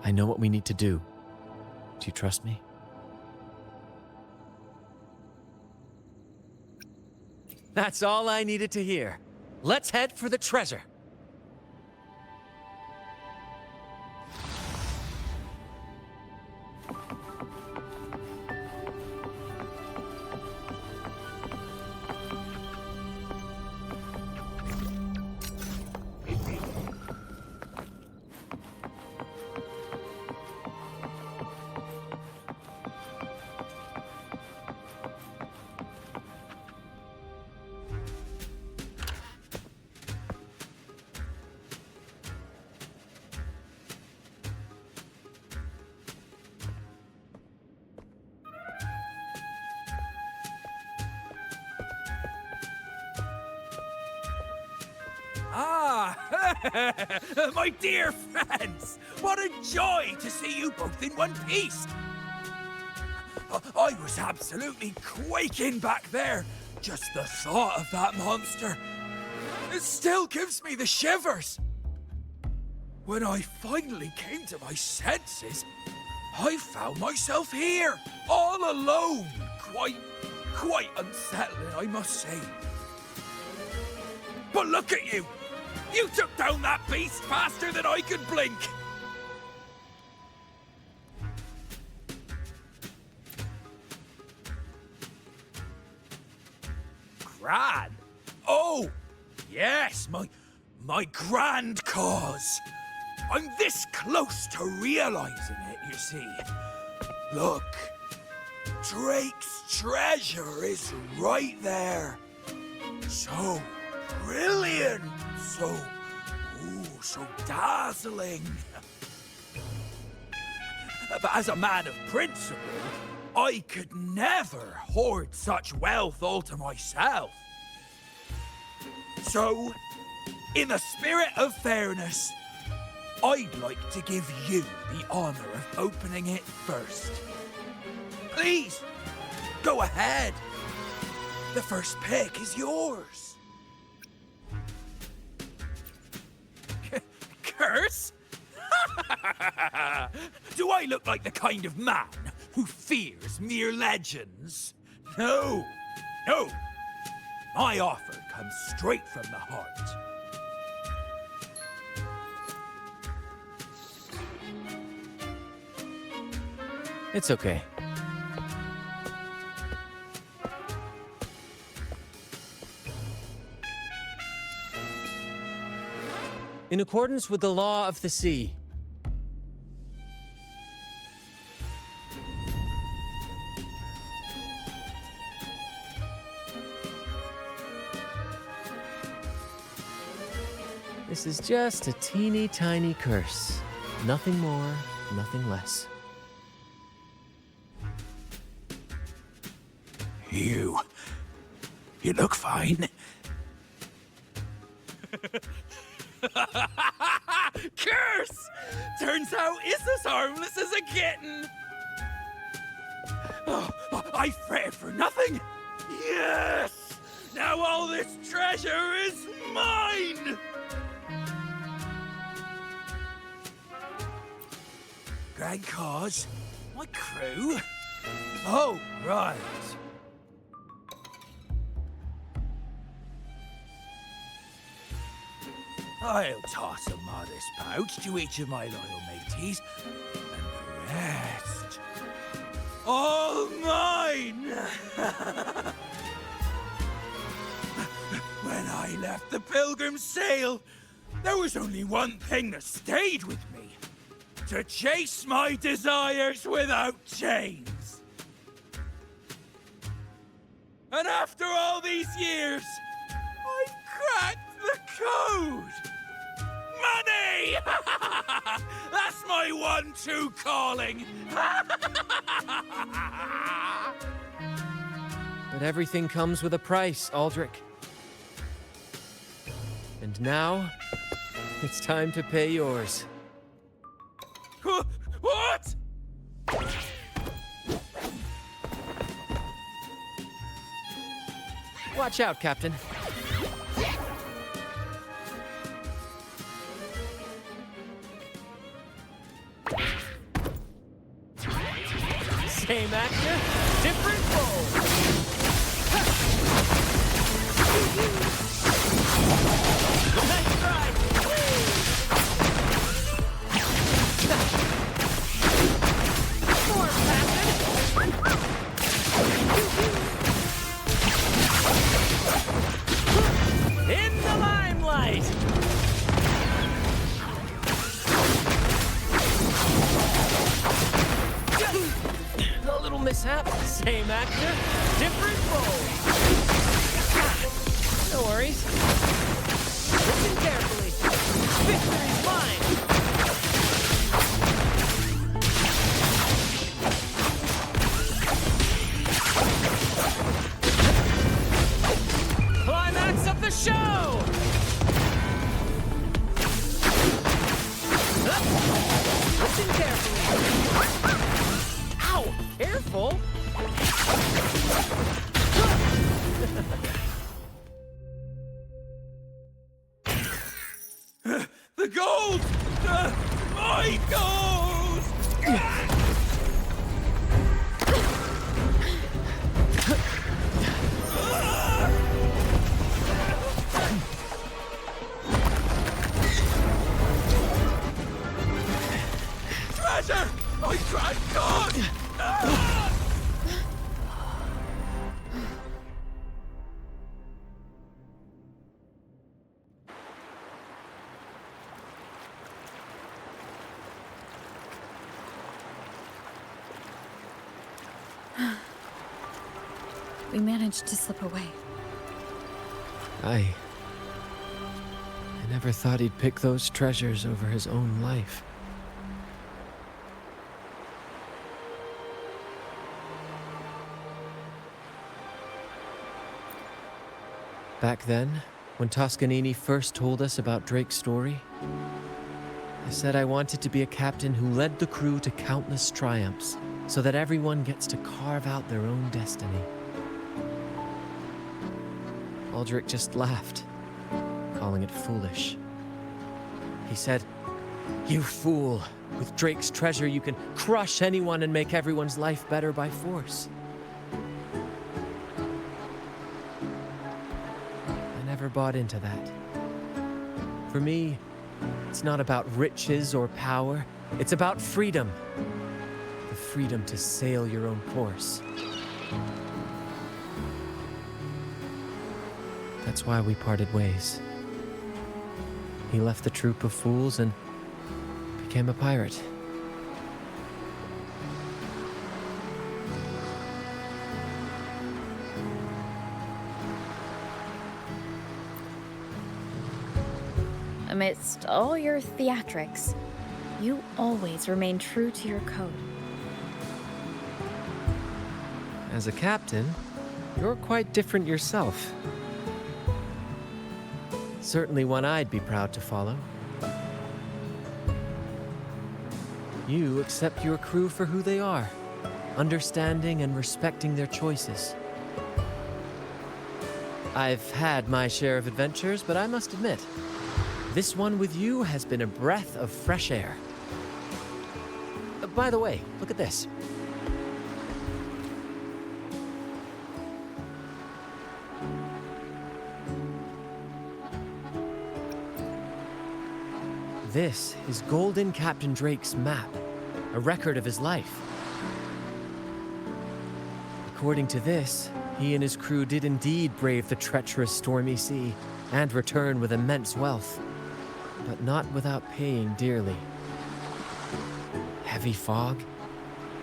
I know what we need to do. Do you trust me? That's all I needed to hear. Let's head for the treasure. My dear friends! What a joy to see you both in one piece! I was absolutely quaking back there. Just the thought of that monster. It still gives me the shivers. When I finally came to my senses, I found myself here, all alone. Quite unsettling, I must say. But look at you! You took down that beast faster than I could blink! Gran? Oh! Yes, my grand cause. I'm this close to realizing it, you see. Look, Drake's treasure is right there. So brilliant, so dazzling. But as a man of principle, I could never hoard such wealth all to myself. So, in the spirit of fairness, I'd like to give you the honor of opening it first. Please, go ahead. The first pick is yours. curse? Do I look like the kind of man who fears mere legends? No, no. My offer comes straight from the heart. It's okay. In accordance with the law of the sea, this is just a teeny tiny curse. Nothing more, nothing less. You look fine. Curse! Turns out it's as harmless as a kitten. Oh, I fretted for nothing. Yes! Now all this treasure is mine! Grand cause? My crew? Oh, right. I'll toss a modest pouch to each of my loyal mateys, and the rest, all mine! When I left the Pilgrim's Sail, there was only one thing that stayed with me: to chase my desires without chains. And after all these years, I've cracked the code! Money! That's my one true calling! But everything comes with a price, Aldric. And now, it's time to pay yours. What? Watch out, Captain. Same actor, different role. Nice try. More, Captain. In the limelight. A little mishap. Same actor, different role. No worries. Listen carefully. Victory's mine. Climax of the show! Listen carefully. Ow! Careful! The gold! My gold! Treasure! I cried God! We managed to slip away. I never thought he'd pick those treasures over his own life. Back then, when Toscanini first told us about Drake's story, I said I wanted to be a captain who led the crew to countless triumphs, so that everyone gets to carve out their own destiny. Aldric just laughed, calling it foolish. He said, "You fool. With Drake's treasure, you can crush anyone and make everyone's life better by force." I never bought into that. For me, it's not about riches or power. It's about freedom. The freedom to sail your own course. That's why we parted ways. He left the troop of fools and became a pirate. Amidst all your theatrics, you always remain true to your code. As a captain, you're quite different yourself. Certainly one I'd be proud to follow. You accept your crew for who they are, understanding and respecting their choices. I've had my share of adventures, but I must admit, this one with you has been a breath of fresh air. By the way, look at this. This is Golden Captain Drake's map, a record of his life. According to this, he and his crew did indeed brave the treacherous stormy sea and return with immense wealth, but not without paying dearly. Heavy fog,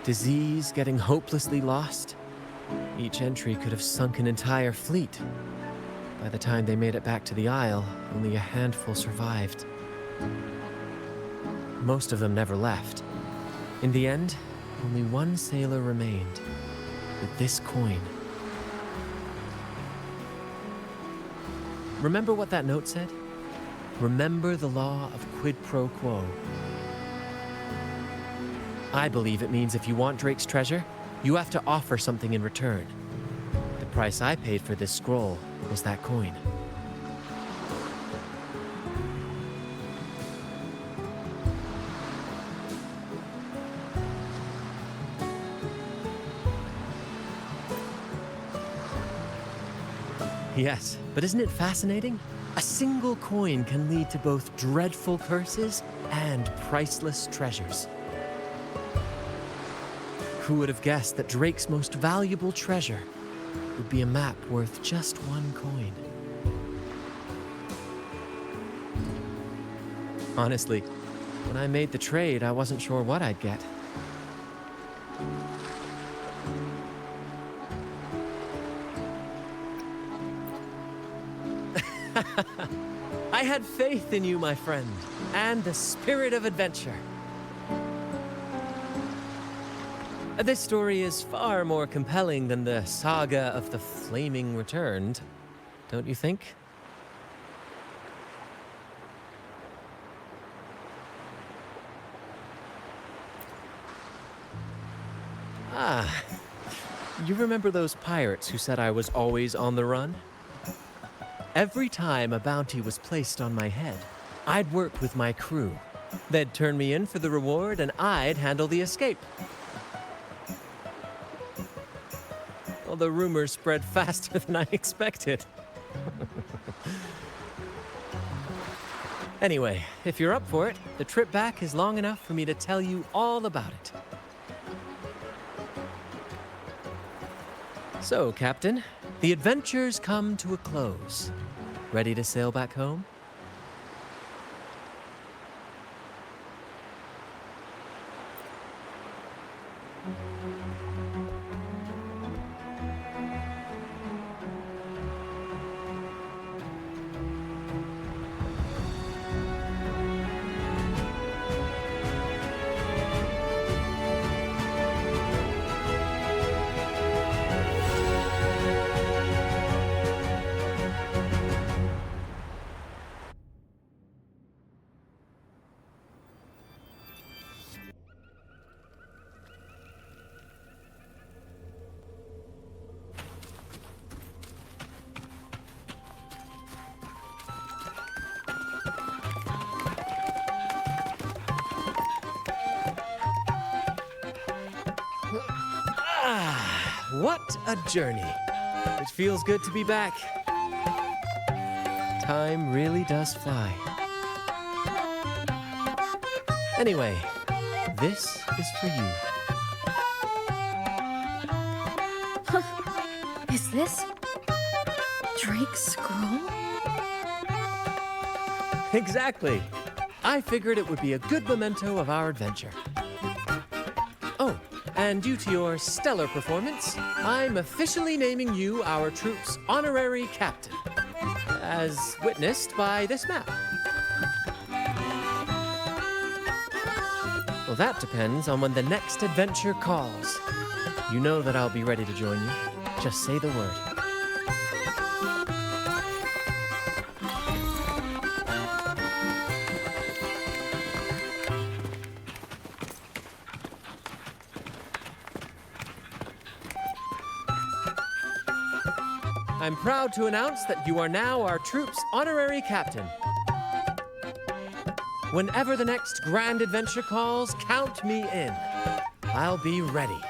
disease, getting hopelessly lost. Each entry could have sunk an entire fleet. By the time they made it back to the Isle, only a handful survived. Most of them never left. In the end, only one sailor remained, with this coin. Remember what that note said? Remember the law of quid pro quo. I believe it means if you want Drake's treasure, you have to offer something in return. The price I paid for this scroll was that coin. Yes, but isn't it fascinating? A single coin can lead to both dreadful curses and priceless treasures. Who would have guessed that Drake's most valuable treasure would be a map worth just one coin? Honestly, when I made the trade, I wasn't sure what I'd get. I had faith in you, my friend, and the spirit of adventure. This story is far more compelling than the saga of the Flaming Returned, don't you think? Ah, you remember those pirates who said I was always on the run? Every time a bounty was placed on my head, I'd work with my crew. They'd turn me in for the reward, and I'd handle the escape. Well, the rumors spread faster than I expected. Anyway, if you're up for it, the trip back is long enough for me to tell you all about it. So, Captain, the adventures come to a close. Ready to sail back home? what a journey. It feels good to be back. Time really does fly. Anyway, this is for you. Is this Drake's scroll? Exactly. I figured it would be a good memento of our adventure. Oh, and due to your stellar performance, I'm officially naming you our troupe's honorary captain, as witnessed by this map. Well, that depends on when the next adventure calls. You know that I'll be ready to join you. Just say the word. I'm proud to announce that you are now our troupe's honorary captain. Whenever the next grand adventure calls, count me in. I'll be ready.